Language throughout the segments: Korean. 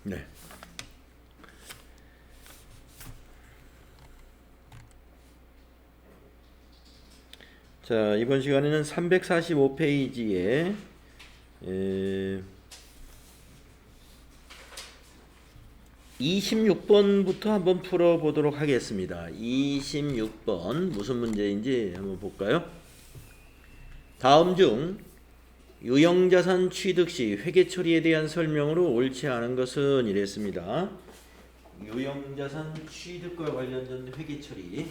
네. 자, 이번 시간에는 345페이지에 26번부터 한번 풀어보도록 하겠습니다. 26번 무슨 문제인지 한번 볼까요? 다음 중 유형자산 취득 시 회계 처리에 대한 설명으로 옳지 않은 것은 이랬습니다. 유형자산 취득과 관련된 회계 처리.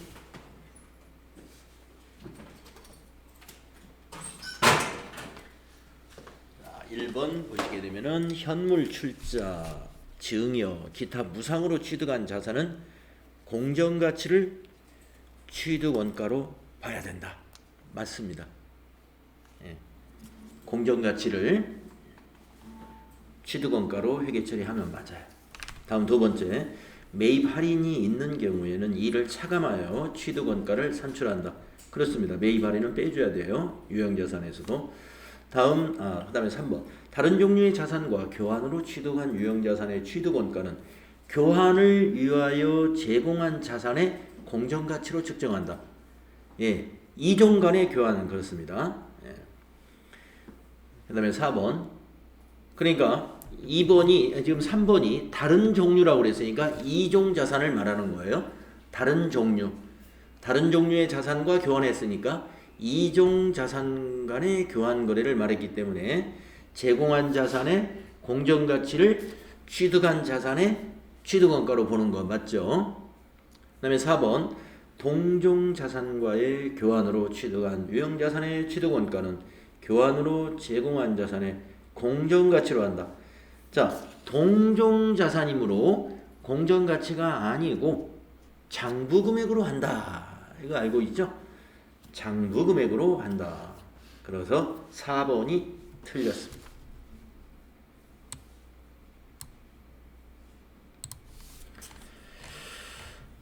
자, 1번 보시게 되면은 현물 출자, 증여, 기타 무상으로 취득한 자산은 공정가치를 취득 원가로 봐야 된다. 맞습니다. 예. 공정가치를 취득 원가로 회계 처리하면 맞아요. 다음 두 번째, 매입 할인이 있는 경우에는 이를 차감하여 취득 원가를 산출한다. 그렇습니다. 매입 할인은 빼줘야 돼요. 유형자산에서도. 그다음에 3번. 다른 종류의 자산과 교환으로 취득한 유형자산의 취득 원가는 교환을 위하여 제공한 자산의 공정가치로 측정한다. 예, 이종 간의 교환은 그렇습니다. 예. 그다음에 4번. 그러니까 2번이 지금 3번이 다른 종류라고 그랬으니까 이종 자산을 말하는 거예요. 다른 종류의 자산과 교환했으니까 이종 자산 간의 교환 거래를 말했기 때문에 제공한 자산의 공정가치를 취득한 자산의 취득원가로 보는 거 맞죠? 그 다음에 4번 동종 자산과의 교환으로 취득한 유형자산의 취득원가는 교환으로 제공한 자산의 공정가치로 한다. 자, 동종 자산이므로 공정가치가 아니고 장부금액으로 한다. 이거 알고 있죠? 장부금액으로 한다. 그래서 4번이 틀렸습니다.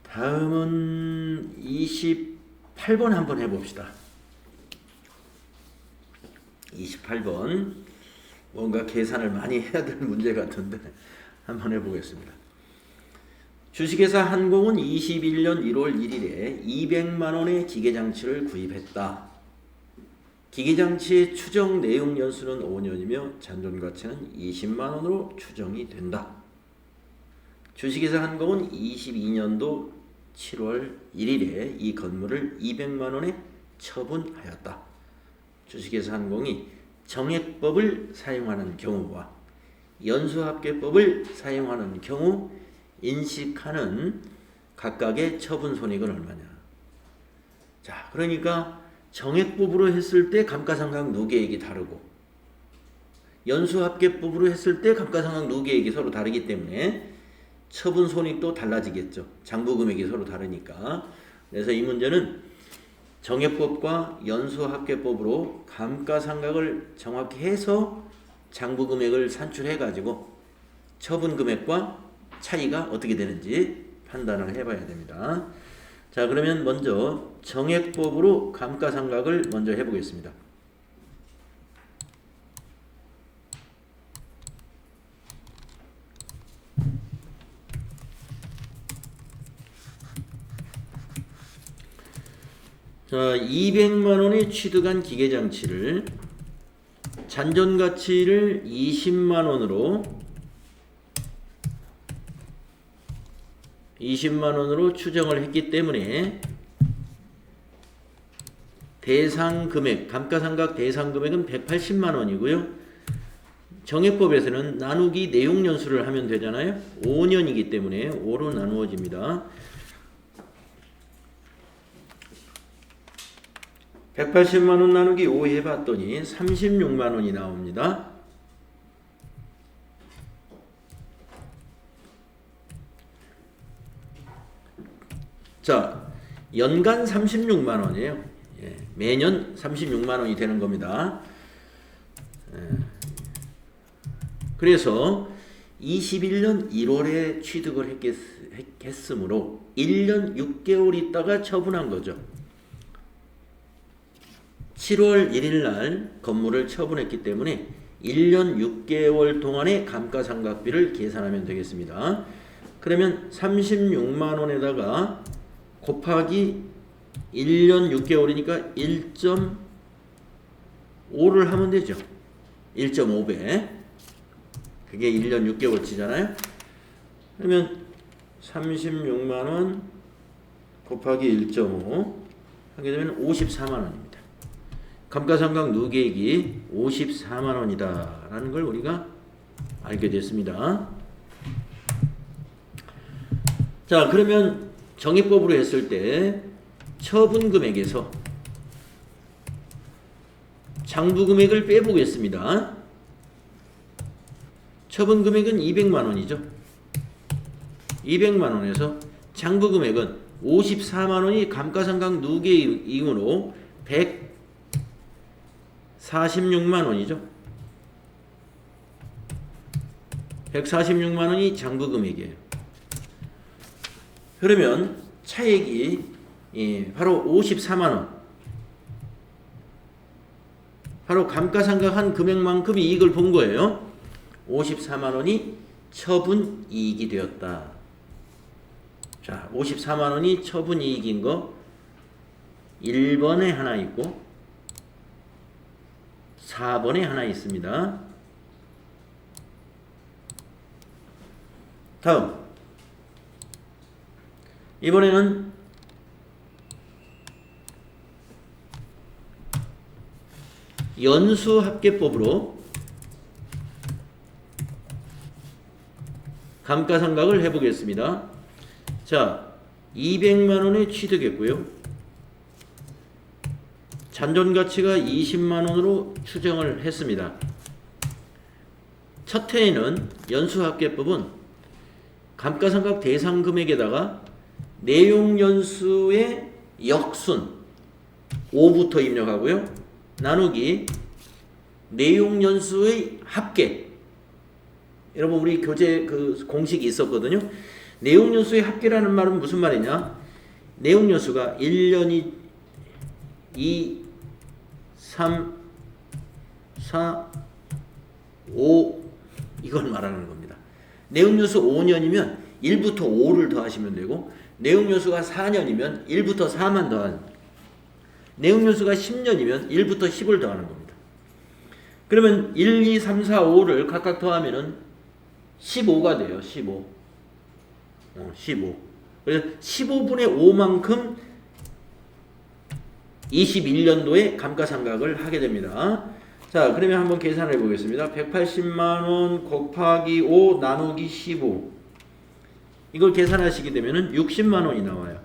다음은 28번 한번 해봅시다. 28번 뭔가 계산을 많이 해야 될 문제 같은데 한번 해보겠습니다. 주식회사 한공은 21년 1월 1일에 200만원의 기계장치를 구입했다. 기계장치의 추정 내용 연수는 5년이며 잔존가치는 20만원으로 추정이 된다. 주식회사 한공은 22년도 7월 1일에 이 건물을 200만원에 처분하였다. 주식회사 한공이 정액법을 사용하는 경우와 연수합계법을 사용하는 경우 인식하는 각각의 처분 손익은 얼마냐. 자, 그러니까 정액법으로 했을 때 감가상각 누계액이 다르고 연수합계법으로 했을 때 감가상각 누계액이 서로 다르기 때문에 처분 손익도 달라지겠죠. 장부금액이 서로 다르니까. 그래서 이 문제는 정액법과 연수합계법으로 감가상각을 정확히 해서 장부금액을 산출해 가지고 처분금액과 차이가 어떻게 되는지 판단을 해봐야 됩니다. 자, 그러면 먼저 정액법으로 감가상각을 먼저 해보겠습니다. 자, 200만원에 취득한 기계장치를 잔존가치를 20만원으로 추정을 했기 때문에 대상금액, 감가상각 대상금액은 180만원이고요. 정액법에서는 나누기 내용연수를 하면 되잖아요. 5년이기 때문에 5로 나누어집니다. 180만원 나누기 5 해봤더니 36만원이 나옵니다. 자, 연간 36만원이에요. 예, 매년 36만원이 되는 겁니다. 그래서 21년 1월에 취득을 했으므로 1년 6개월 있다가 처분한 거죠. 7월 1일 날 건물을 처분했기 때문에 1년 6개월 동안의 감가상각비를 계산하면 되겠습니다. 그러면 36만 원에다가 곱하기 1년 6개월이니까 1.5를 하면 되죠. 1.5배. 그게 1년 6개월치잖아요. 그러면 36만 원 곱하기 1.5 하게 되면 54만 원입니다. 감가상각 누계액이 54만 원이다 라는 걸 우리가 알게 됐습니다. 자, 그러면 정의법으로 했을 때 처분금액에서 장부금액을 빼보겠습니다. 처분금액은 200만 원이죠. 200만 원에서 장부금액은 54만 원이 감가상각 누계이익으로 146만 원이죠. 146만 원이 장부금액이에요. 그러면 차액이 바로 54만 원. 바로 감가상각한 금액만큼 이익을 본 거예요. 54만 원이 처분이익이 되었다. 자, 54만 원이 처분이익인 거 1번에 하나 있고 4번에 하나 있습니다. 다음 이번에는 연수합계법으로 감가상각을 해보겠습니다. 자, 200만 원에 취득했고요. 잔존가치가 20만 원으로 추정을 했습니다. 첫 해에는 연수합계법은 감가상각 대상 금액에다가 내용연수의 역순 5부터 입력하고요. 나누기 내용연수의 합계. 여러분 우리 교재 그 공식이 있었거든요. 내용연수의 합계라는 말은 무슨 말이냐? 내용연수가 1년 2, 3, 4, 5 이걸 말하는 겁니다. 내용연수 5년이면 1부터 5를 더하시면 되고 내용연수가 4년이면 1부터 4만 더하는 내용연수가 10년이면 1부터 10을 더하는 겁니다. 그러면 1, 2, 3, 4, 5를 각각 더하면은 15가 돼요. 15. 15. 그래서 15분의 5만큼 21년도에 감가상각을 하게 됩니다. 자, 그러면 한번 계산해 보겠습니다. 180만 원 곱하기 5 나누기 15. 이걸 계산하시게 되면은 60만 원이 나와요.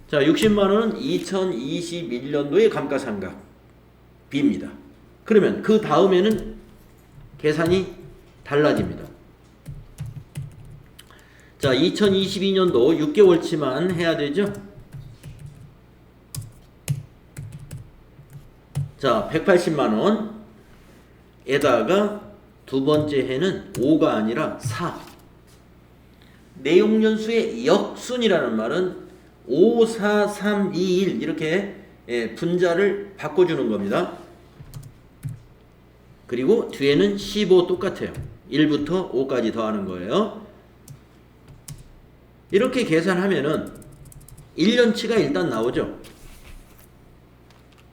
자, 60만 원은 2021년도의 감가상각비입니다. 그러면 그 다음에는 계산이 달라집니다. 자, 2022년도 6개월치만 해야 되죠. 자, 180만 원에다가 두 번째 해는 5가 아니라 4. 내용연수의 역순이라는 말은 5, 4, 3, 2, 1 이렇게 분자를 바꿔주는 겁니다. 그리고 뒤에는 15 똑같아요. 1부터 5까지 더하는 거예요. 이렇게 계산하면은 1년치가 일단 나오죠.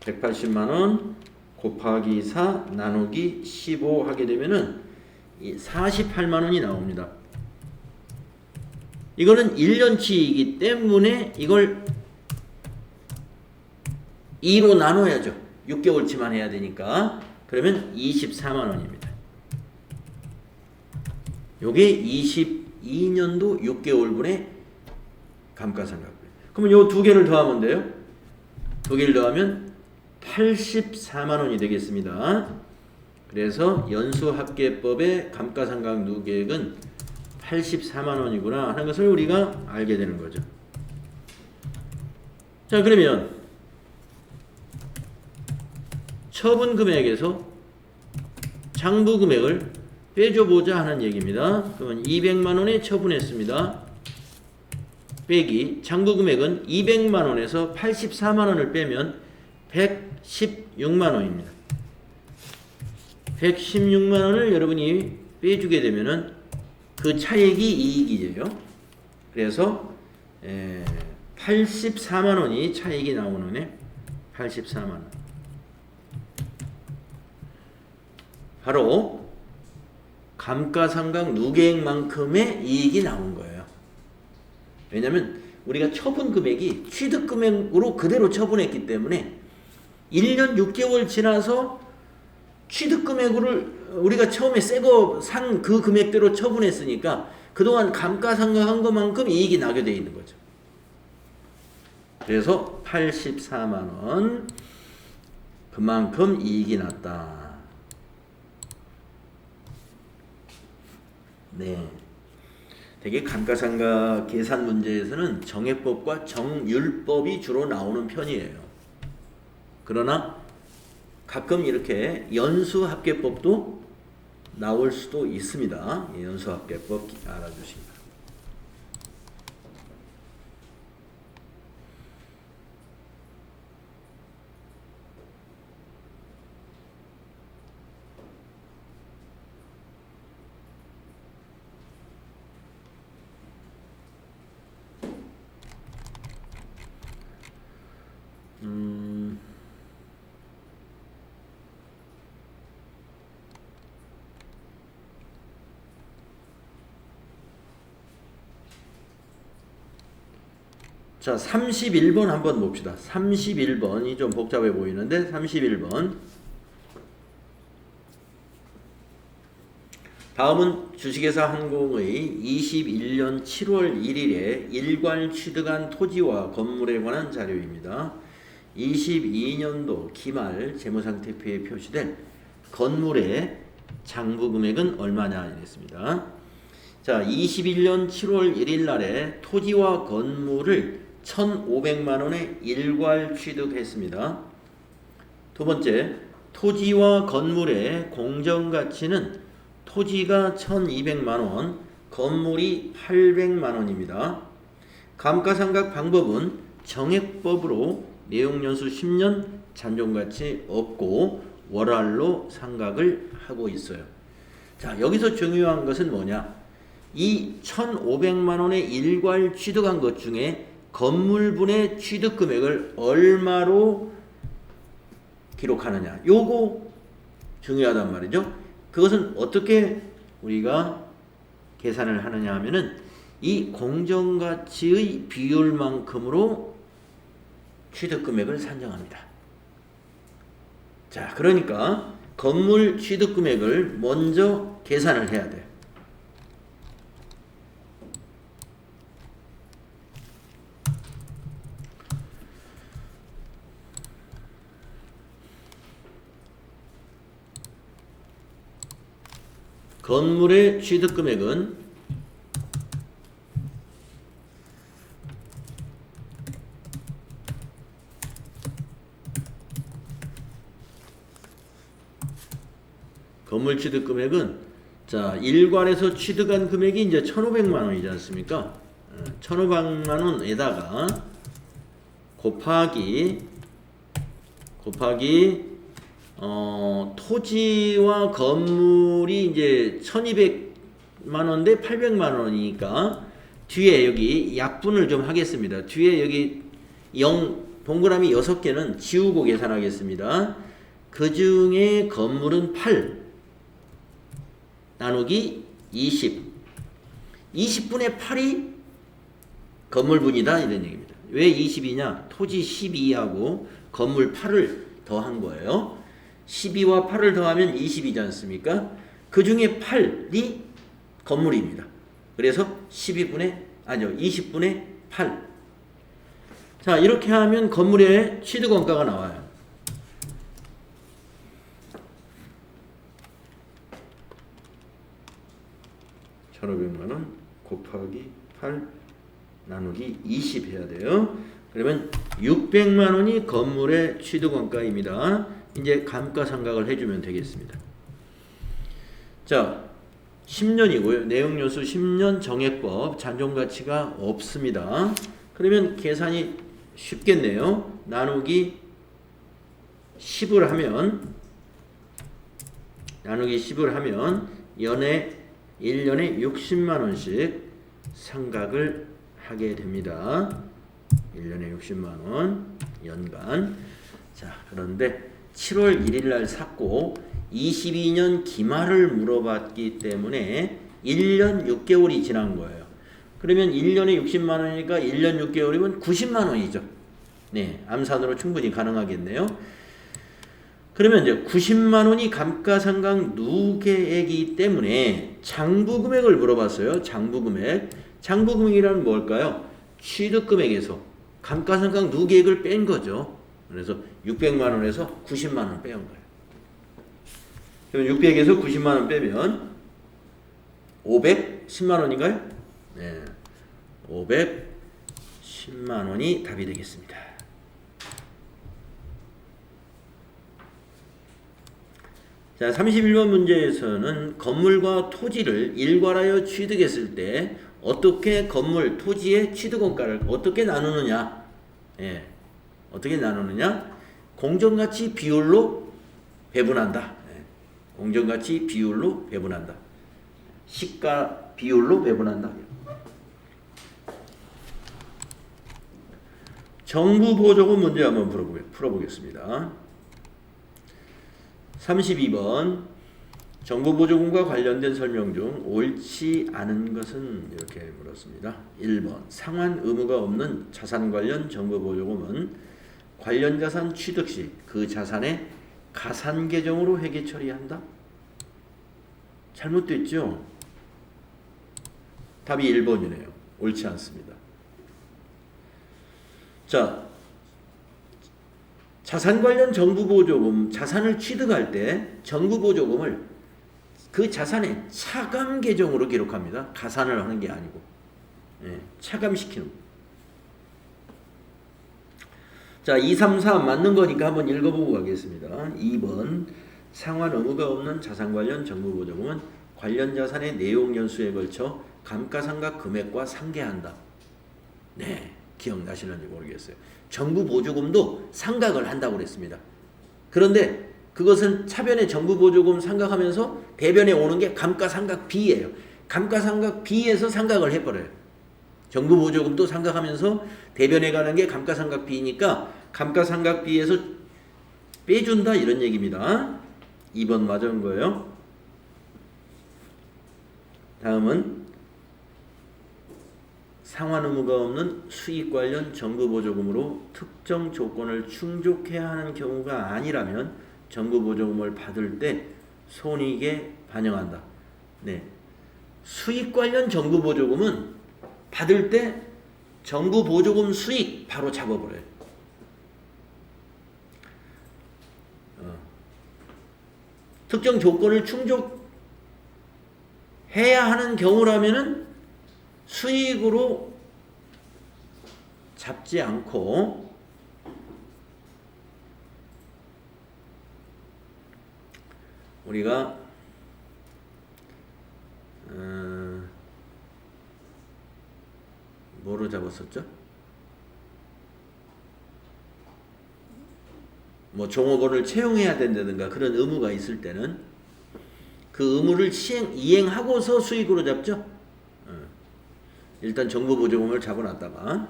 180만원 곱하기 4 나누기 15 하게 되면은 48만원이 나옵니다. 이거는 1년치이기 때문에 이걸 2로 나눠야죠. 6개월치만 해야 되니까. 그러면 24만원입니다. 요게 22년도 6개월분의 감가상각비. 그러면 요 두 개를 더하면 돼요. 두 개를 더하면 84만원이 되겠습니다. 그래서 연수합계법의 감가상각 누계액은 84만원이구나 하는 것을 우리가 알게 되는 거죠. 자, 그러면 처분금액에서 장부금액을 빼줘보자 하는 얘기입니다. 그러면 200만원에 처분했습니다. 빼기 장부금액은 200만원에서 84만원을 빼면 116만원입니다. 116만 원을 여러분이 빼주게 되면은 그 차액이 이익이에요. 그래서 84만 원이 차익이 나오는 84만 원. 바로 감가상각 누계액만큼의 이익이 나온 거예요. 왜냐면 우리가 처분 금액이 취득 금액으로 그대로 처분했기 때문에 1년 6개월 지나서 취득 금액을 우리가 처음에 새거 산 그 금액대로 처분했으니까 그동안 감가상각한 것만큼 이익이 나게 돼 있는 거죠. 그래서 84만 원 그만큼 이익이 났다. 네. 되게 감가상각 계산 문제에서는 정액법과 정율법이 주로 나오는 편이에요. 그러나 가끔 이렇게 연수합계법도 나올 수도 있습니다. 연수합계법 알아주시기 바랍니다. 자, 31번 한번 봅시다. 31번이 좀 복잡해 보이는데 31번. 다음은 주식회사 항공의 21년 7월 1일에 일괄 취득한 토지와 건물에 관한 자료입니다. 22년도 기말 재무상태표에 표시된 건물의 장부 금액은 얼마냐 이랬습니다. 자, 21년 7월 1일 날에 토지와 건물을 1,500만 원에 일괄 취득했습니다. 두 번째, 토지와 건물의 공정가치는 토지가 1,200만 원, 건물이 800만 원입니다. 감가상각 방법은 정액법으로 내용연수 10년, 잔존가치 없고 월할로 상각을 하고 있어요. 자, 여기서 중요한 것은 뭐냐? 이 1,500만 원의 일괄 취득한 것 중에 건물분의 취득 금액을 얼마로 기록하느냐. 요거 중요하단 말이죠. 그것은 어떻게 우리가 계산을 하느냐 하면은 이 공정가치의 비율만큼으로 취득 금액을 산정합니다. 자, 그러니까 건물 취득 금액을 먼저 계산을 해야 돼요. 건물의 취득 금액은 자, 일괄에서 취득한 금액이 이제 1,500만 원이지 않습니까? 1,500만 원에다가 곱하기 토지와 건물이 이제 1,200만 원인데 800만 원이니까 뒤에 여기 약분을 좀 하겠습니다. 뒤에 여기 동그라미 6개는 지우고 계산하겠습니다. 그 중에 건물은 8 나누기 20. 20분의 8이 건물분이다 이런 얘기입니다. 왜 20이냐? 토지 12하고 건물 8을 더한 거예요. 12와 8을 더하면 20이지 않습니까? 그 중에 8이 건물입니다. 그래서 20분의 8. 자, 이렇게 하면 건물의 취득원가가 나와요. (1,500만 원) 곱하기 8 나누기 20 해야 돼요. 그러면 600만 원이 건물의 취득원가입니다. 이제 감가상각을 해주면 되겠습니다. 자, 10년이고요. 내용연수 10년 정액법 잔존가치가 없습니다. 그러면 계산이 쉽겠네요. 나누기 10을 하면 나누기 10을 하면 1년에 60만 원씩 상각을 하게 됩니다. 1년에 60만 원 연간. 자, 그런데 7월 1일 날 샀고 22년 기말을 물어봤기 때문에 1년 6개월이 지난 거예요. 그러면 1년에 60만 원이니까 1년 6개월이면 90만 원이죠. 네, 암산으로 충분히 가능하겠네요. 그러면 이제 90만 원이 감가상각 누계액이기 때문에 장부금액을 물어봤어요. 장부금액. 장부금액이란 뭘까요? 취득금액에서 감가상각 누계액을 뺀 거죠. 그래서 600만 원에서 90만 원 빼온 거예요. 그럼 600에서 90만 원 빼면 510만 원인가요? 네. 510만 원이 답이 되겠습니다. 자, 31번 문제에서는 건물과 토지를 일괄하여 취득했을 때 어떻게 건물, 토지의 취득원가를 어떻게 나누느냐? 예. 어떻게 나누느냐? 공정가치 비율로 배분한다. 예. 공정가치 비율로 배분한다. 시가 비율로 배분한다. 정부 보조금 문제 한번 풀어보겠습니다. 32번 정부 보조금과 관련된 설명 중 옳지 않은 것은 이렇게 물었습니다. 1번 상환 의무가 없는 자산 관련 정부 보조금은 관련 자산 취득 시 그 자산의 가산 계정으로 회계 처리한다. 잘못됐죠? 답이 1번이네요. 옳지 않습니다. 자, 자산 관련 정부 보조금, 자산을 취득할 때 정부 보조금을 그 자산의 차감 계정으로 기록합니다. 가산을 하는 게 아니고. 예, 차감시키는 거. 자, 2, 3, 4 맞는 거니까 한번 읽어보고 가겠습니다. 2번 상환 의무가 없는 자산 관련 정부 보조금은 관련 자산의 내용 연수에 걸쳐 감가상각 금액과 상계한다. 네, 기억나시는지 모르겠어요. 정부 보조금도 상각을 한다고 그랬습니다. 그런데 그것은 차변에 정부 보조금 상각하면서 배변에 오는 게 감가상각비예요. 감가상각비에서 상각을 해버려요. 정부 보조금도 상각하면서 대변에 가는 게 감가상각비니까 감가상각비에서 빼준다 이런 얘기입니다. 2번 맞은 거예요. 다음은 상환 의무가 없는 수익 관련 정부 보조금으로 특정 조건을 충족해야 하는 경우가 아니라면 정부 보조금을 받을 때 손익에 반영한다. 네, 수익 관련 정부 보조금은 받을 때 정부 보조금 수익 바로 잡아버려요. 특정 조건을 충족해야 하는 경우라면은 수익으로 잡지 않고 우리가 뭐로 잡았었죠? 뭐 종업원을 채용해야 된다든가 그런 의무가 있을 때는 그 의무를 이행하고서 수익으로 잡죠. 일단 정부 보조금을 잡아놨다가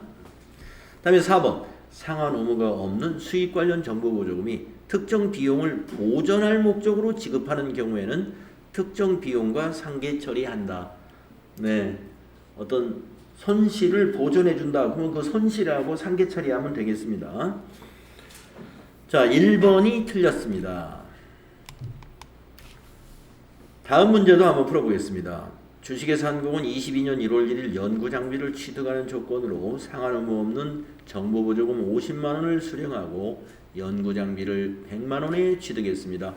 다음에 4번 상환 의무가 없는 수익 관련 정부 보조금이 특정 비용을 보전할 목적으로 지급하는 경우에는 특정 비용과 상계 처리한다. 네, 어떤 손실을 보전해 준다. 그러면 그 손실하고 상계 처리하면 되겠습니다. 자, 1번이 틀렸습니다. 다음 문제도 한번 풀어보겠습니다. 주식회사 한국은 22년 1월 1일 연구장비를 취득하는 조건으로 상환 의무 없는 정부보조금 50만원을 수령하고 연구장비를 100만원에 취득했습니다.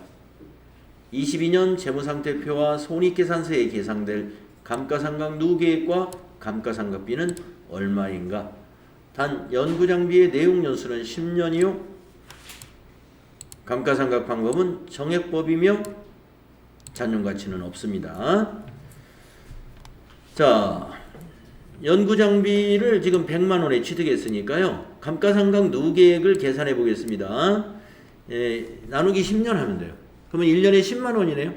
22년 재무상태표와 손익계산서에 계상될 감가상각 누계액과 감가상각비는 얼마인가? 단 연구장비의 내용 연수는 10년이요. 감가상각 방법은 정액법이며 잔존가치는 없습니다. 자, 연구장비를 지금 100만원에 취득했으니까요. 감가상각 누계액을 계산해 보겠습니다. 나누기 10년 하면 돼요. 그러면 1년에 10만원이네요.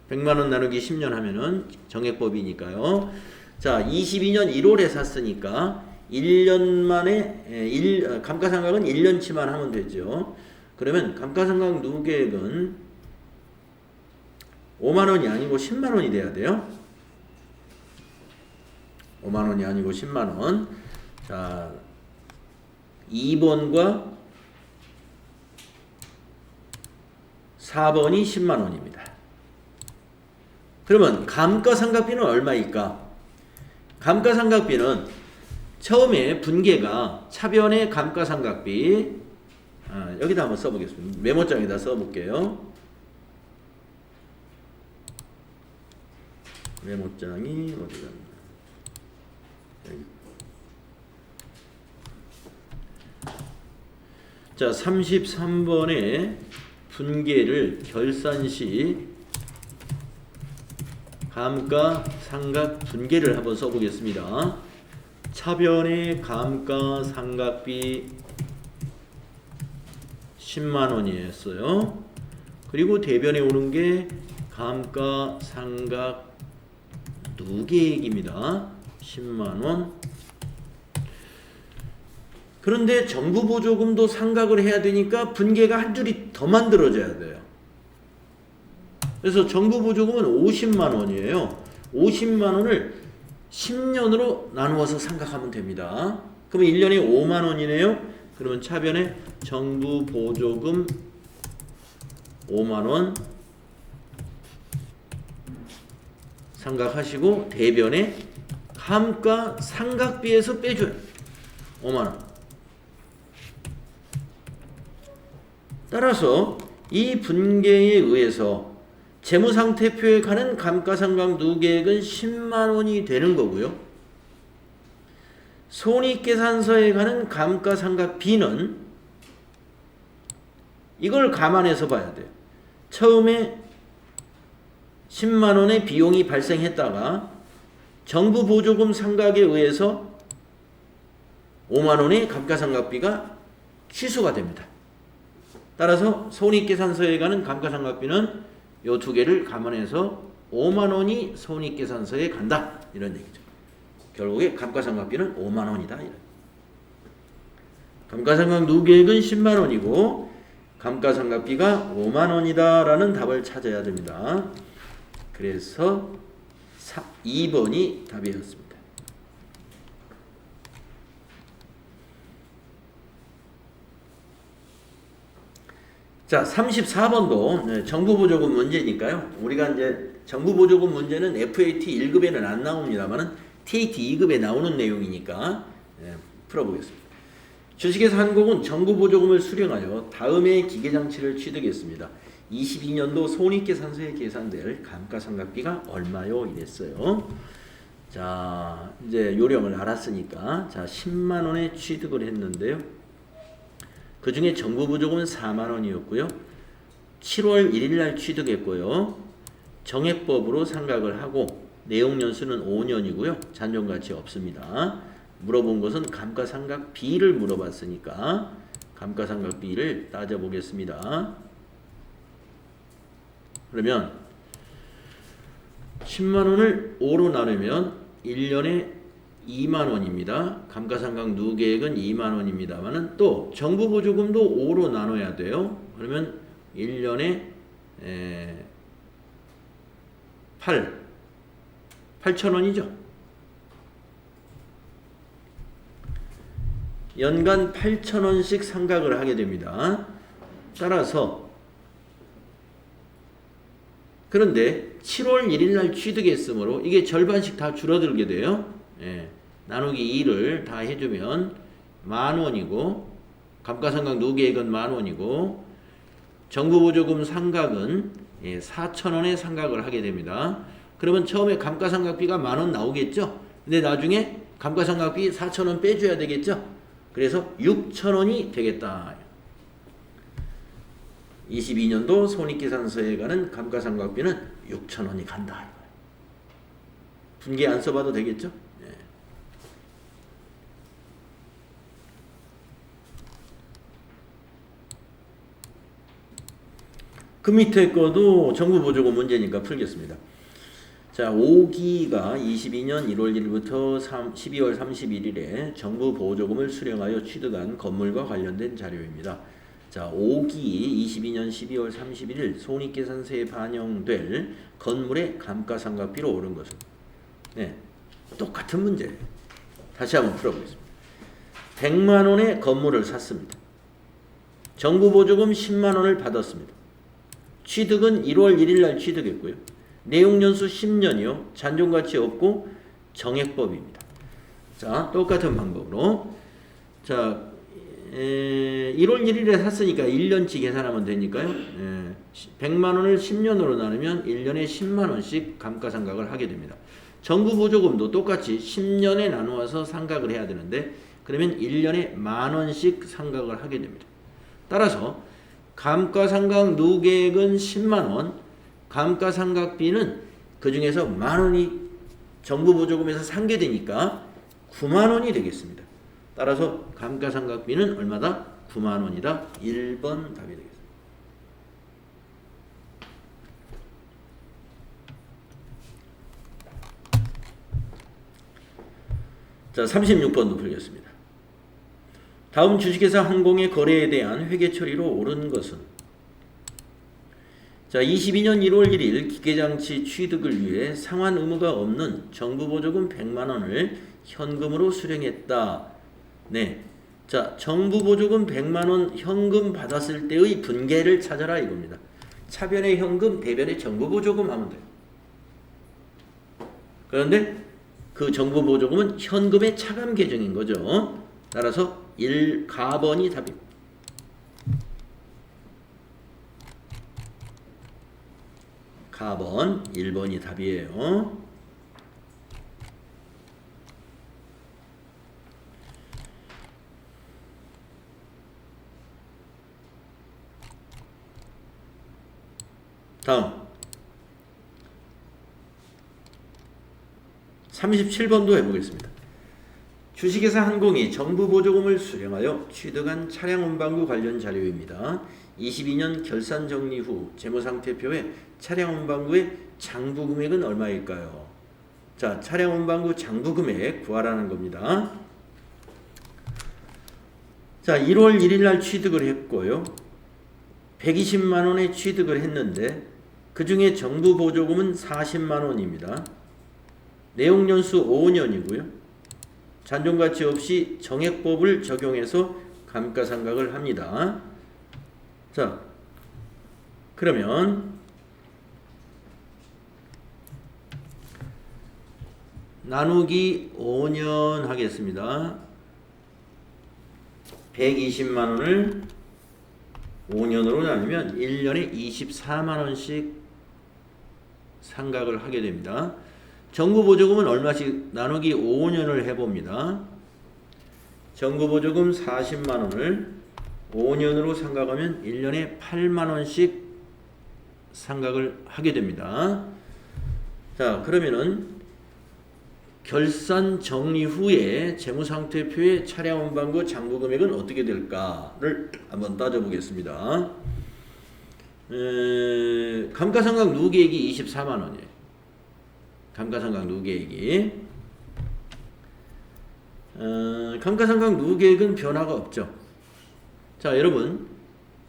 100만 원 나누기 10년 하면은 정액법이니까요. 자, 22년 1월에 샀으니까 1년 만에 감가상각은 1년치만 하면 되죠. 그러면 감가상각 누계액은 5만 원이 아니고 10만 원이 돼야 돼요. 5만 원이 아니고 10만 원. 자, 2번과 4번이 10만 원입니다. 그러면 감가상각비는 얼마일까? 감가상각비는 처음에 분계가 차변의 감가상각비, 여기다 한번 써보겠습니다. 메모장에다 써볼게요. 메모장이 어디 갔나? 자, 33번에 분계를 결산 시 감가상각 분계를 한번 써보겠습니다. 차변의 감가상각비 10만 원이었어요. 그리고 대변에 오는 게 감가상각 누계액입니다. 10만 원. 그런데 정부 보조금도 상각을 해야 되니까 분계가 한 줄이 더 만들어져야 돼요. 그래서 정부 보조금은 50만 원이에요. 50만 원을 10년으로 나누어서 상각하면 됩니다. 그러면 1년에 5만 원이네요. 그러면 차변에 정부 보조금 5만 원 상각하시고 대변에 감가상각비에서 빼줘요. 5만 원. 따라서 이 분계에 의해서 재무상태표에 가는 감가상각 누계액은 10만 원이 되는 거고요. 손익계산서에 가는 감가상각비는 이걸 감안해서 봐야 돼요. 처음에 10만 원의 비용이 발생했다가 정부 보조금 상각에 의해서 5만 원의 감가상각비가 취소가 됩니다. 따라서 손익계산서에 가는 감가상각비는 이 두 개를 감안해서 5만 원이 손익계산서에 간다. 이런 얘기죠. 결국에 감가상각비는 5만 원이다. 이런. 감가상각 누계액은 10만 원이고 감가상각비가 5만 원이다 라는 답을 찾아야 됩니다. 그래서 2번이 답이었습니다. 자, 34번도 정부보조금 문제니까요. 우리가 이제 정부보조금 문제는 FAT 1급에는 안 나옵니다만은 TAT 2급에 나오는 내용이니까 풀어보겠습니다. 주식회사 한국은 정부보조금을 수령하여 다음의 기계장치를 취득했습니다. 22년도 손익계산서에 계산될 감가상각비가 얼마요? 이랬어요. 자, 이제 요령을 알았으니까 자 10만 원에 취득을 했는데요. 그 중에 정부보조금은 4만 원이었고요. 7월 1일 날 취득했고요. 정액법으로 상각을 하고 내용연수는 5년이고요. 잔존가치 없습니다. 물어본 것은 감가상각비를 물어봤으니까 감가상각비를 따져보겠습니다. 그러면 10만 원을 5로 나누면 1년에 2만 원입니다. 감가상각 누계액은 2만 원입니다만은 또 정부 보조금도 5로 나눠야 돼요. 그러면 1년에 8천 원이죠. 연간 8천 원씩 상각을 하게 됩니다. 따라서 그런데 7월 1일 날 취득했으므로 이게 절반씩 다 줄어들게 돼요. 나누기 2를 다 해주면 만 원이고 감가상각 누계액은 만 원이고 정부보조금 상각은 4천 원에 상각을 하게 됩니다. 그러면 처음에 감가상각비가 만 원 나오겠죠. 근데 나중에 감가상각비 4천 원 빼줘야 되겠죠. 그래서 6천 원이 되겠다. 22년도 손익계산서에 가는 감가상각비는 6천 원이 간다. 분계 안 써봐도 되겠죠? 그 밑에 거도 정부 보조금 문제니까 풀겠습니다. 자, 5기가 22년 1월 1일부터 12월 31일에 정부 보조금을 수령하여 취득한 건물과 관련된 자료입니다. 자, 5기 22년 12월 31일 손익계산서에 반영될 건물의 감가상각비로 오른 것은 네, 똑같은 문제예요. 다시 한번 풀어보겠습니다. 100만 원의 건물을 샀습니다. 정부 보조금 10만 원을 받았습니다. 취득은 1월 1일 날 취득했고요. 내용연수 10년이요. 잔존가치 없고 정액법입니다. 자, 똑같은 방법으로 자, 1월 1일에 샀으니까 1년치 계산하면 되니까요. 100만 원을 10년으로 나누면 1년에 10만 원씩 감가상각을 하게 됩니다. 정부 보조금도 똑같이 10년에 나누어서 상각을 해야 되는데 그러면 1년에 만 원씩 상각을 하게 됩니다. 따라서 감가상각 누계액은 10만 원, 감가상각비는 그 중에서 만 원이 정부 보조금에서 상계되니까 9만 원이 되겠습니다. 따라서 감가상각비는 얼마다? 9만 원이다. 1번 답이 되겠습니다. 자, 36번도 풀겠습니다. 다음 주식회사 항공의 거래에 대한 회계 처리로 옳은 것은 자, 22년 1월 1일 기계장치 취득을 위해 상환 의무가 없는 정부 보조금 100만 원을 현금으로 수령했다. 네. 자, 정부 보조금 100만 원 현금 받았을 때의 분계를 찾아라 이겁니다. 차변의 현금, 대변의 정부 보조금 하면 돼요. 그런데 그 정부 보조금은 현금의 차감 계정인 거죠. 따라서 1가번이 답입니다. 가번 1번이 답이에요. 다음 37번도 해보겠습니다. 주식회사 항공이 정부 보조금을 수령하여 취득한 차량 운반구 관련 자료입니다. 22년 결산 정리 후 재무상태표에 차량 운반구의 장부 금액은 얼마일까요? 자, 차량 운반구 장부 금액 구하라는 겁니다. 자, 1월 1일 날 취득을 했고요. 120만 원에 취득을 했는데 그 중에 정부 보조금은 40만 원입니다. 내용 연수 5년이고요. 잔존가치 없이 정액법을 적용해서 감가상각을 합니다. 자, 그러면 나누기 5년 하겠습니다. 120만 원을 5년으로 나누면 1년에 24만 원씩 상각을 하게 됩니다. 정부 보조금은 얼마씩 나누기 5년을 해봅니다. 정부 보조금 40만 원을 5년으로 상각하면 1년에 8만 원씩 상각을 하게 됩니다. 자, 그러면은 결산 정리 후에 재무상태표의 차량 운반구 장부 금액은 어떻게 될까를 한번 따져보겠습니다. 감가상각 누계액이 24만 원이에요. 감가상각 누계액이 감가상각 누계액은 변화가 없죠. 자, 여러분,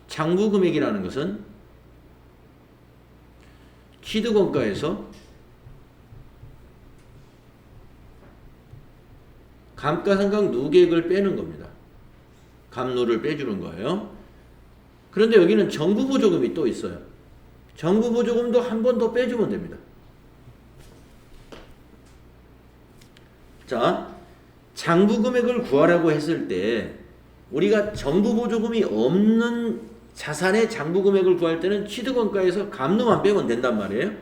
장부 금액이라는 것은 취득원가에서 감가상각 누계액을 빼는 겁니다. 감누를 빼주는 거예요. 그런데 여기는 정부 보조금이 또 있어요. 정부 보조금도 한 번 더 빼주면 됩니다. 자, 장부 금액을 구하라고 했을 때 우리가 정부 보조금이 없는 자산의 장부 금액을 구할 때는 취득원가에서 감누만 빼면 된단 말이에요.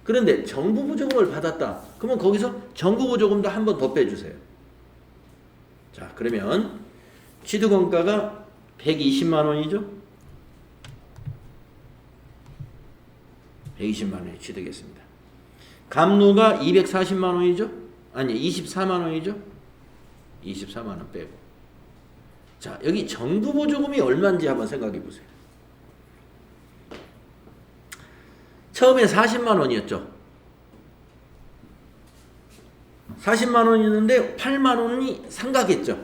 그런데 정부 보조금을 받았다. 그러면 거기서 정부 보조금도 한 번 더 빼주세요. 자, 그러면 취득원가가 120만 원이죠. 120만 원에 취득했습니다. 감누가 240만 원이죠. 아니 24만 원이죠. 24만 원 빼고. 자, 여기 정부 보조금이 얼마인지 한번 생각해 보세요. 처음에 40만 원이었죠. 40만 원이었는데 8만 원이 상각했죠.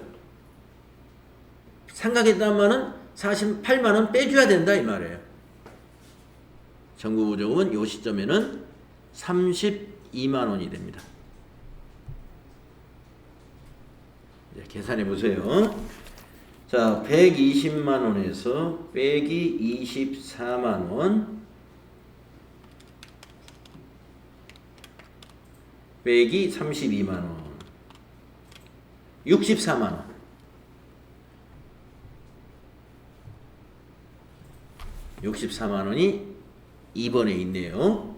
상각했다는 말은 48만 원 빼줘야 된다 이 말이에요. 정부보조금은 이 시점에는 32만 원이 됩니다. 네, 계산해 보세요. 자, 120만 원에서 빼기 24만 원 빼기 32만 원 64만 원. 64만 원이 2번에 있네요.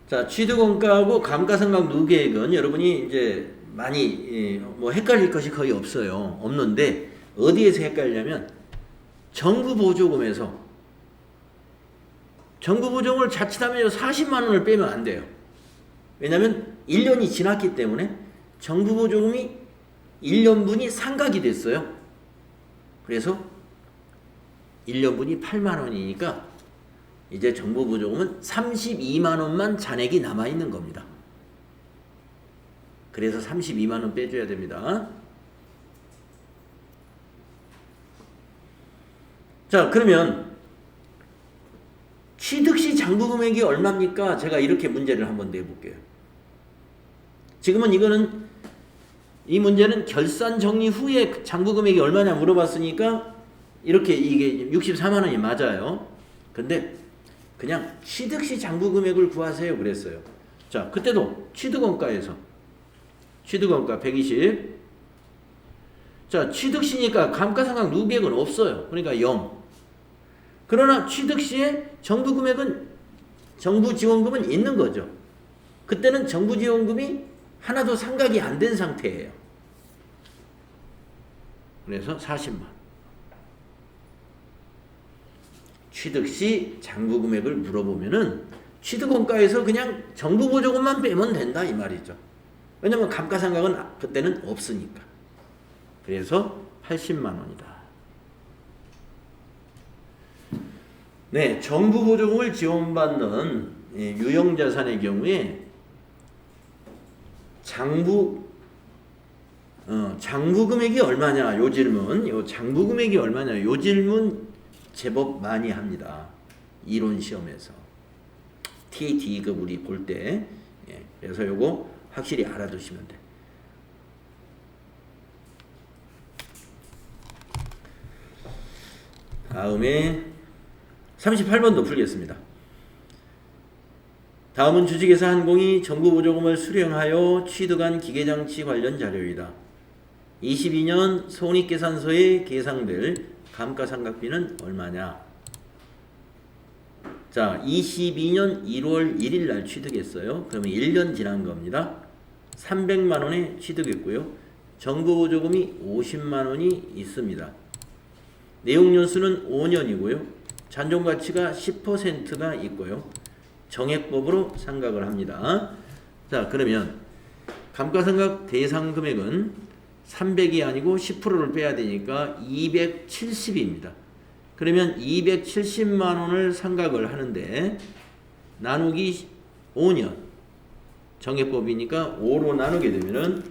자, 취득원가하고 감가상각 누계액은 여러분이 이제 많이 뭐 헷갈릴 것이 거의 없어요. 없는데 어디에서 헷갈리냐면 정부보조금에서 정부보조금을 자칫하면 40만 원을 빼면 안 돼요. 왜냐하면 1년이 지났기 때문에 정부보조금이 1년분이 상각이 됐어요. 그래서 1년분이 8만 원이니까 이제 정부보조금은 32만 원만 잔액이 남아있는 겁니다. 그래서 32만 원 빼줘야 됩니다. 자, 그러면 취득시 장부금액이 얼마입니까? 제가 이렇게 문제를 한번 내볼게요. 지금은 이 문제는 결산 정리 후에 장부금액이 얼마냐 물어봤으니까 이렇게 이게 64만 원이 맞아요. 근데 그냥 취득시 장부금액을 구하세요 그랬어요. 자, 그때도 취득원가에서 취득원가 120. 자, 취득시니까 감가상각 누계액은 없어요. 그러니까 0. 그러나 취득시에 정부금액은 정부지원금은 있는 거죠. 그때는 정부지원금이 하나도 상각이 안 된 상태예요. 그래서 40만. 취득시 장부금액을 물어보면은 취득원가에서 그냥 정부보조금만 빼면 된다 이 말이죠. 왜냐면 감가상각은 그때는 없으니까. 그래서 80만 원이다. 네, 정부보조금을 지원받는 유형자산의 경우에 장부금액이 얼마냐 요 질문, 요 장부금액이 얼마냐 요 질문 제법 많이 합니다. 이론 시험에서 TAT 2급 우리 볼 때. 그래서 요거 확실히 알아두시면 돼. 다음에 38번도 풀겠습니다. 다음은 주식회사 한공이 정부보조금을 수령하여 취득한 기계장치 관련 자료이다. 22년 손익계산서에 계상될 감가상각비는 얼마냐? 자, 22년 1월 1일 날 취득했어요. 그러면 1년 지난 겁니다. 300만 원에 취득했고요. 정부보조금이 50만 원이 있습니다. 내용연수는 5년이고요. 잔존가치가 10%가 있고요. 정액법으로 상각을 합니다. 자, 그러면 감가상각 대상 금액은 300이 아니고 10%를 빼야 되니까 270입니다. 그러면 270만 원을 상각을 하는데 나누기 5년 정액법이니까 5로 나누게 되면은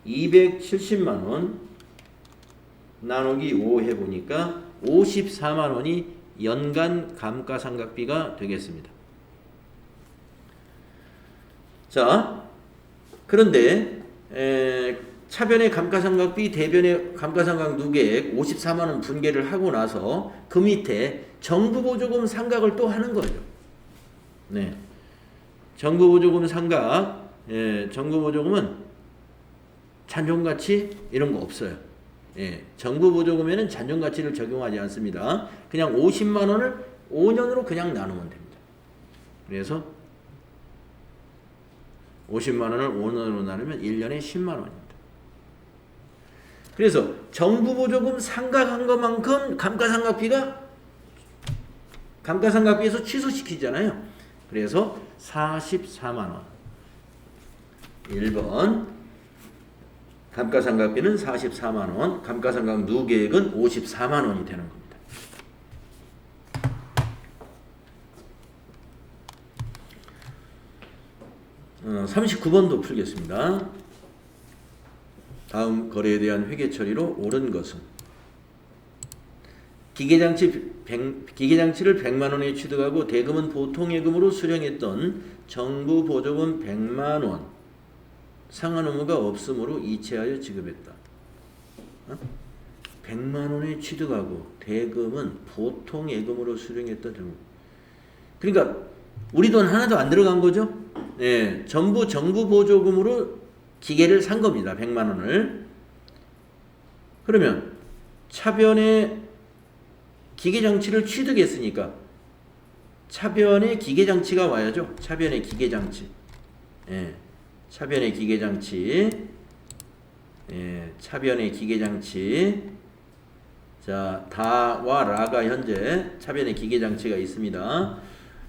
270만 원 나누기 5 해보니까 54만 원이 연간 감가상각비가 되겠습니다. 자, 그런데 차변의 감가상각비, 대변의 감가상각 누계액 54만 원 분계를 하고 나서 그 밑에 정부보조금 상각을 또 하는 거죠. 네, 정부보조금 상각, 정부보조금은 잔존가치 이런 거 없어요. 정부보조금에는 잔존가치를 적용하지 않습니다. 그냥 50만 원을 5년으로 그냥 나누면 됩니다. 그래서 50만 원을 5년으로 나누면 1년에 10만 원입니다. 그래서 정부보조금 상각한 것만큼 감가상각비에서 취소시키잖아요. 그래서 44만 원. 1번 감가상각비는 44만 원, 감가상각 누계액은 54만 원이 되는 겁니다. 39번도 풀겠습니다. 다음 거래에 대한 회계 처리로 옳은 것은 기계장치를 100만 원에 취득하고 대금은 보통예금으로 수령했던 정부 보조금 100만 원 상환 의무가 없으므로 이체하여 지급했다. 100만 원에 취득하고 대금은 보통예금으로 수령했던 정부. 그러니까 우리 돈 하나도 안 들어간 거죠? 네, 전부 정부 보조금으로 기계를 산 겁니다. 100만 원을. 그러면 차변에 기계장치를 취득했으니까 차변에 기계장치가 와야죠. 차변에 기계장치. 예, 차변에 기계장치. 예, 차변에 기계장치. 자, 다와 라가 현재 차변에 기계장치가 있습니다.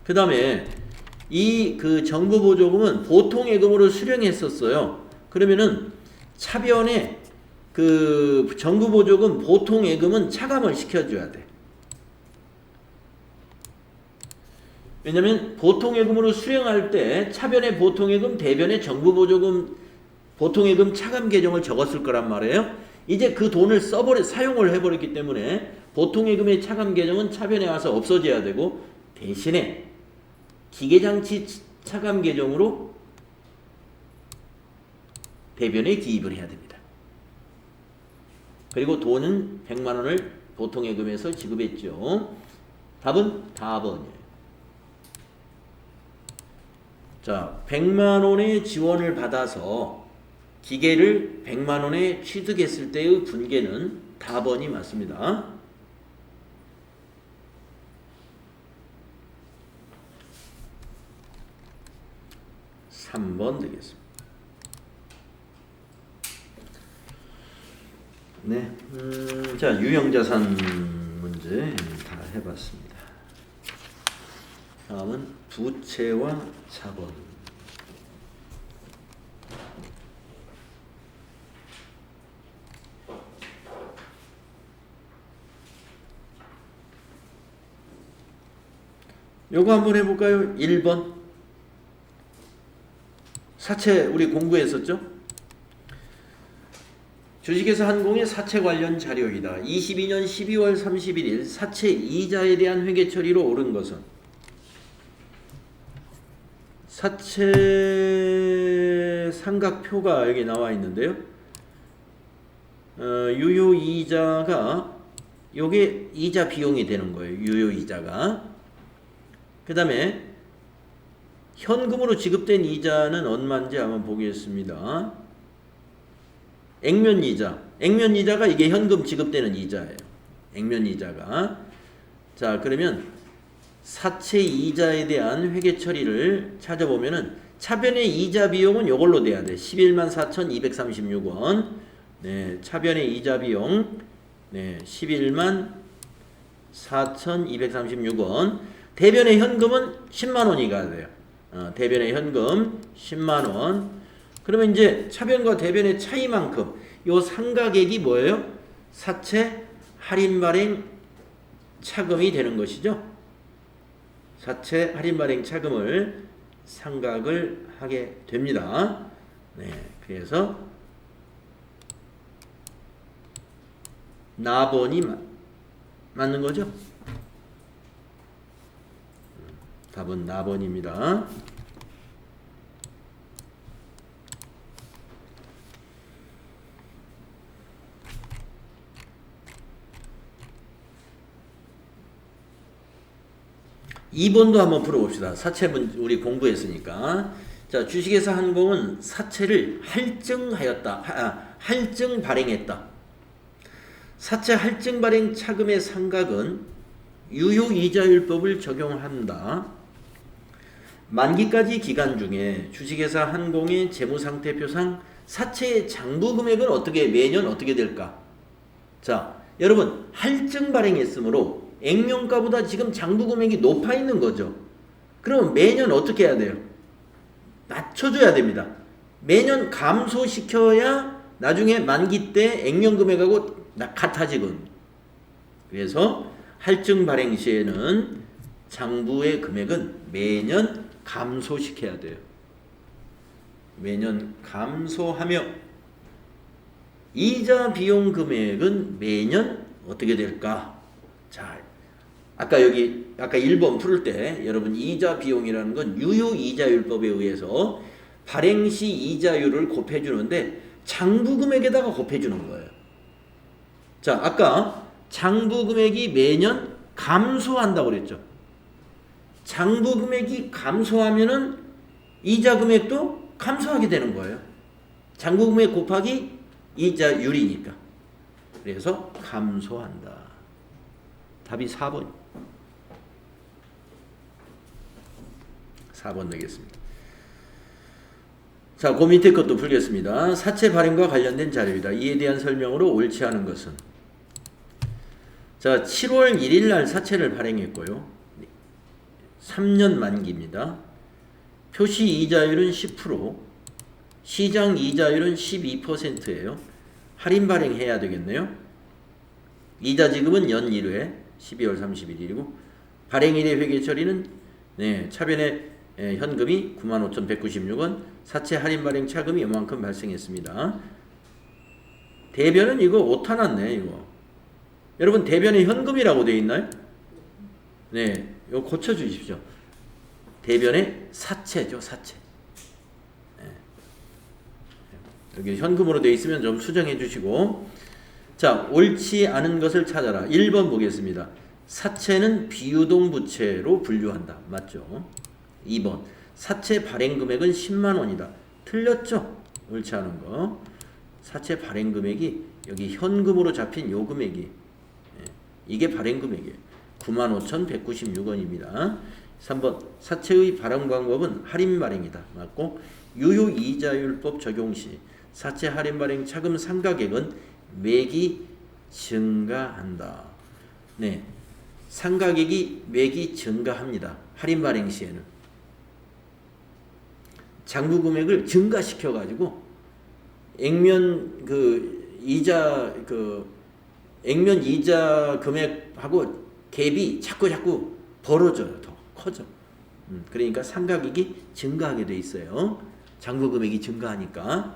그 다음에 이 그 정부 보조금은 보통예금으로 수령했었어요. 그러면은 차변에 그 정부 보조금 보통예금은 차감을 시켜줘야 돼. 왜냐면 보통예금으로 수령할 때 차변에 보통예금, 대변에 정부 보조금, 보통예금 차감 계정을 적었을 거란 말이에요. 이제 그 돈을 사용을 해버렸기 때문에 보통예금의 차감 계정은 차변에 와서 없어져야 되고 대신에 기계장치 차감 계정으로 대변에 기입을 해야 됩니다. 그리고 돈은 100만 원을 보통예금에서 지급했죠. 답은 4번이에요. 자, 100만 원의 지원을 받아서 기계를 100만 원에 취득했을 때의 분계는 4번이 맞습니다. 3번 되겠습니다. 네, 자, 유형자산 문제 다 해봤습니다. 다음은 부채와 자본. 요거 한번 해볼까요? 1번. 사채 우리 공부했었죠? 주식회사 한공의 사채 관련 자료이다. 22년 12월 31일 사채 이자에 대한 회계 처리로 옳은 것은 사채 삼각표가 여기 나와 있는데요. 유효이자가 요게 이자 비용이 되는 거예요. 유효이자가. 그 다음에 현금으로 지급된 이자는 얼마인지 한번 보겠습니다. 액면이자. 액면이자가 이게 현금 지급되는 이자예요. 액면이자가. 자, 그러면 사채 이자에 대한 회계 처리를 찾아보면은 차변의 이자 비용은 요걸로 돼야 돼. 11만 4,236원. 네, 차변의 이자 비용. 네, 11만 4,236원. 대변의 현금은 10만 원이 가야 돼요. 대변의 현금 10만 원. 그러면 이제 차변과 대변의 차이만큼 요 상각액이 뭐예요? 사채 할인 발행 차금이 되는 것이죠. 사채 할인 발행 차금을 상각을 하게 됩니다. 네, 그래서 나번이 맞는 거죠? 답은 나번입니다. (2번도) 한번 풀어봅시다. 사채문 우리 공부했으니까. 자, 주식회사 한공은 사채를 할증 발행했다. 사채 할증 발행 차금의 상각은 유효이자율법을 적용한다. 만기까지 기간 중에 주식회사 한공의 재무상태표상 사채의 장부 금액은 매년 어떻게 될까? 자, 여러분 할증 발행했으므로 액면가보다 지금 장부 금액이 높아 있는 거죠. 그러면 매년 어떻게 해야 돼요? 낮춰줘야 됩니다. 매년 감소시켜야 나중에 만기 때 액면 금액하고 같아지건. 그래서 할증 발행 시에는 장부의 금액은 매년 감소시켜야 돼요. 매년 감소하며 이자 비용 금액은 매년 어떻게 될까? 자, 아까 1번 풀을 때 여러분 이자 비용이라는 건 유효이자율법에 의해서 발행 시 이자율을 곱해주는데 장부 금액에다가 곱해주는 거예요. 자, 아까 장부 금액이 매년 감소한다고 그랬죠. 장부 금액이 감소하면은 이자 금액도 감소하게 되는 거예요. 장부 금액 곱하기 이자율이니까. 그래서 감소한다. 답이 4번. 4번 되겠습니다. 자, 그 밑에 것도 풀겠습니다. 사채 발행과 관련된 자료이다. 이에 대한 설명으로 옳지 않은 것은. 자, 7월 1일 날 사채를 발행했고요. 3년 만기입니다. 표시 이자율은 10%, 시장 이자율은 12%예요. 할인 발행해야 되겠네요. 이자 지급은 연 1회 12월 31일이고 발행일의 회계 처리는 차변의 현금이 95,196원, 사채 할인 발행 차금이 이만큼 발생했습니다. 대변은 이거 오타 났네. 이거 여러분 대변에 현금이라고 되어 있나요? 네, 이거 고쳐 주십시오. 대변에 사채죠, 사채. 여기 현금으로 되어 있으면 좀 수정해 주시고. 자, 옳지 않은 것을 찾아라. 1번 보겠습니다. 사채는 비유동 부채로 분류한다. 맞죠? 2번 사채 발행 금액은 10만 원이다. 틀렸죠? 옳지 않은 거. 사채 발행 금액이 여기 현금으로 잡힌 요 금액이 이게 발행 금액이에요. 95,196원입니다. 3번 사채의 발행 방법은 할인 발행이다. 맞고 유효이자율법 적용 시 사채 할인 발행 차금 상가액은 매기 증가한다. 네, 상가액이 매기 증가합니다. 할인 발행 시에는 장부 금액을 증가시켜 가지고 액면 액면 이자 금액하고 갭이 자꾸 벌어져요. 더 커져. 그러니까 상가액이 증가하게 돼 있어요. 장부 금액이 증가하니까.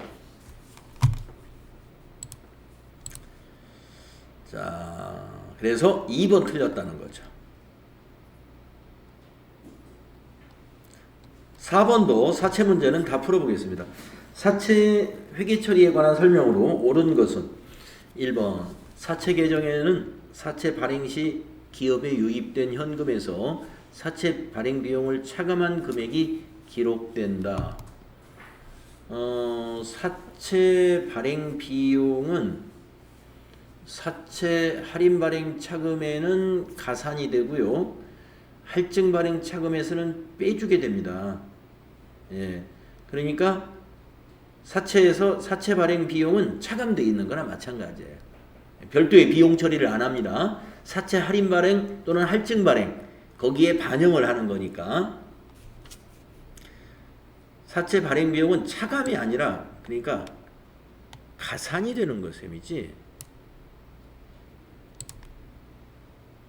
자, 그래서 2번 틀렸다는 거죠. 4번도 사채 문제는 다 풀어보겠습니다. 사채 회계 처리에 관한 설명으로 옳은 것은 1번 사채 계정에는 사채 발행 시 기업에 유입된 현금에서 사채 발행 비용을 차감한 금액이 기록된다. 사채 발행 비용은 사채 할인 발행 차금에는 가산이 되고요. 할증 발행 차금에서는 빼주게 됩니다. 예. 그러니까 사채에서 사채 발행 비용은 차감되어 있는 거나 마찬가지예요. 별도의 비용 처리를 안 합니다. 사채 할인 발행 또는 할증 발행 거기에 반영을 하는 거니까 사채 발행 비용은 차감이 아니라 그러니까 가산이 되는 거 셈이지.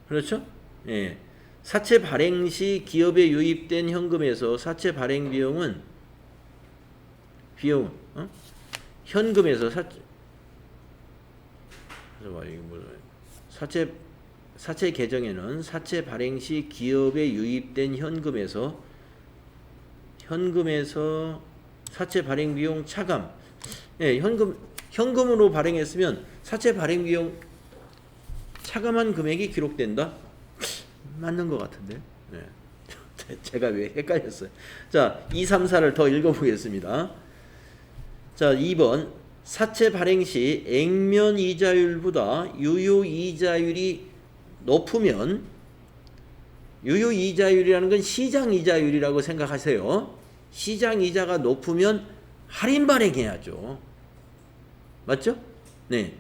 그렇죠? 예. 사채 발행 시 기업에 유입된 현금에서 사채 발행 비용은 현금에서 사채 계정에는 사채 발행 시 기업에 유입된 현금에서 사채 발행 비용 차감. 예, 현금으로 발행했으면 사채 발행 비용 차감한 금액이 기록된다. 맞는 것 같은데. 네. 제가 왜 헷갈렸어요. 자, 2, 3, 4를 더 읽어보겠습니다. 자, 2번 사채 발행 시 액면 이자율보다 유효 이자율이 높으면 유효 이자율이라는 건 시장 이자율이라고 생각하세요. 시장 이자가 높으면 할인 발행해야죠. 맞죠? 네.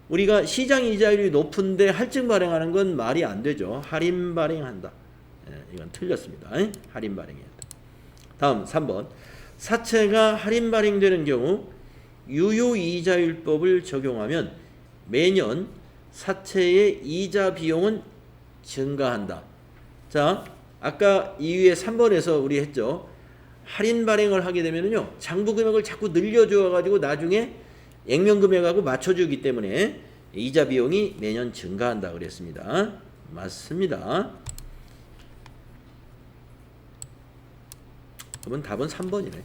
우리가 시장 이자율이 높은데 할증 발행하는 건 말이 안 되죠. 할인 발행한다. 이건 틀렸습니다. 할인 발행해야 한다. 다음 3번 사채가 할인 발행되는 경우 유효이자율법을 적용하면 매년 사채의 이자 비용은 증가한다. 자, 아까 이 위에 3번에서 우리 했죠. 할인 발행을 하게 되면요, 장부 금액을 자꾸 늘려줘 가지고 나중에 액면 금액하고 맞춰주기 때문에 이자 비용이 매년 증가한다 그랬습니다. 맞습니다. 그러면 답은 3번이네.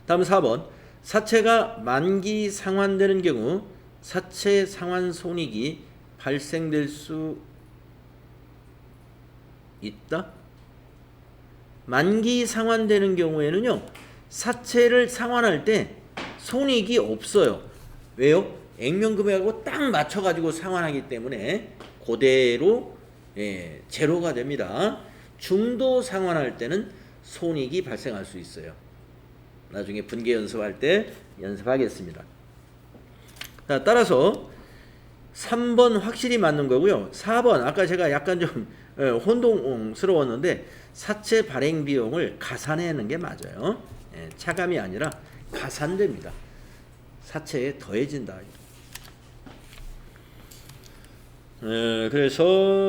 다음 4번. 사채가 만기 상환되는 경우 사채 상환 손익이 발생될 수 있다. 만기 상환되는 경우에는요, 사채를 상환할 때 손익이 없어요. 왜요? 액면 금액하고 딱 맞춰가지고 상환하기 때문에 그대로 제로가 됩니다. 중도 상환할 때는 손익이 발생할 수 있어요. 나중에 분계 연습할 때 연습하겠습니다. 자, 따라서 3번 확실히 맞는 거고요. 4번 아까 제가 약간 좀 혼동스러웠는데 사채 발행 비용을 가산하는 게 맞아요. 차감이 아니라 가산됩니다. 사채에 더해진다. 그래서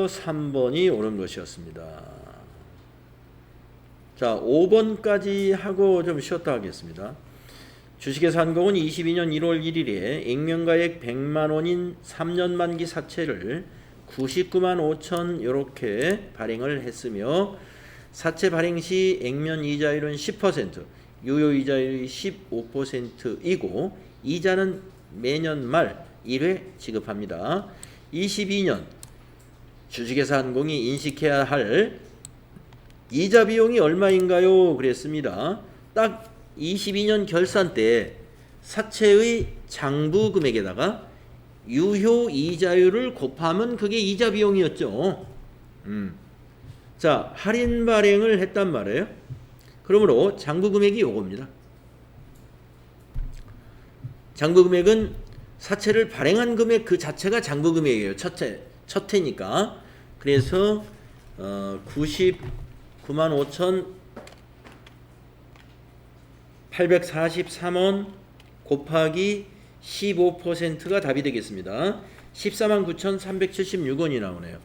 3번이 옳은 것이었습니다. 자, 5번까지 하고 좀 쉬었다 하겠습니다. 주식회사 한국은 22년 1월 1일에 액면가액 100만 원인 3년 만기 사채를 99만 5천 이렇게 발행을 했으며 사채 발행 시 액면 이자율은 10%, 유효 이자율이 15%이고 이자는 매년 말 1회 지급합니다. 22년 주식회사 한공이 인식해야 할 이자 비용이 얼마인가요? 그랬습니다. 딱 22년 결산 때 사채의 장부 금액에다가 유효 이자율을 곱하면 그게 이자 비용이었죠. 자, 할인 발행을 했단 말이에요. 그러므로 장부 금액이 요겁니다. 장부 금액은 사채를 발행한 금액 그 자체가 장부 금액이에요. 첫 해니까. 그래서 99만 5,843원 곱하기 15%가 답이 되겠습니다. 14만 9,376원이 나오네요.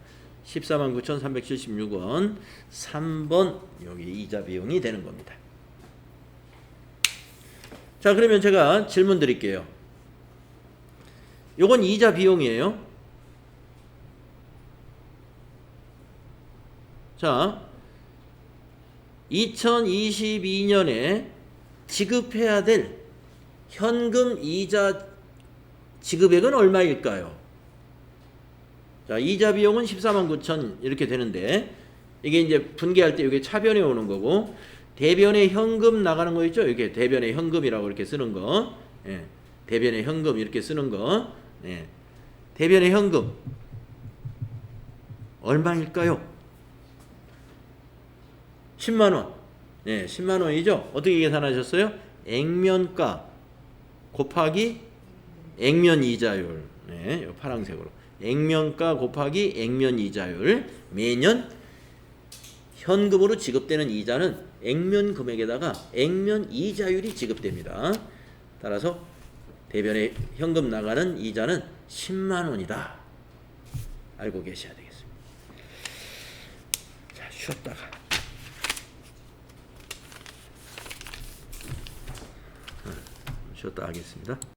14만 9,376원 3번 여기 이자 비용이 되는 겁니다. 자, 그러면 제가 질문 드릴게요. 요건 이자 비용이에요. 자, 2022년에 지급해야 될 현금 이자 지급액은 얼마일까요? 자, 이자 비용은 14만 9천 이렇게 되는데 이게 이제 분계할 때 이게 차변에 오는 거고 대변에 현금 나가는 거 있죠? 이게 대변에 현금이라고 이렇게 쓰는 거. 예. 대변에 현금 이렇게 쓰는 거. 예. 대변에 현금 얼마일까요? 10만 원. 네, 10만 원이죠. 어떻게 계산하셨어요? 액면가 곱하기 액면 이자율. 네, 파란색으로. 액면가 곱하기 액면 이자율. 매년 현금으로 지급되는 이자는 액면 금액에다가 액면 이자율이 지급됩니다. 따라서 대변에 현금 나가는 이자는 10만 원이다. 알고 계셔야 되겠습니다. 자, 쉬었다가 쉬었다 하겠습니다.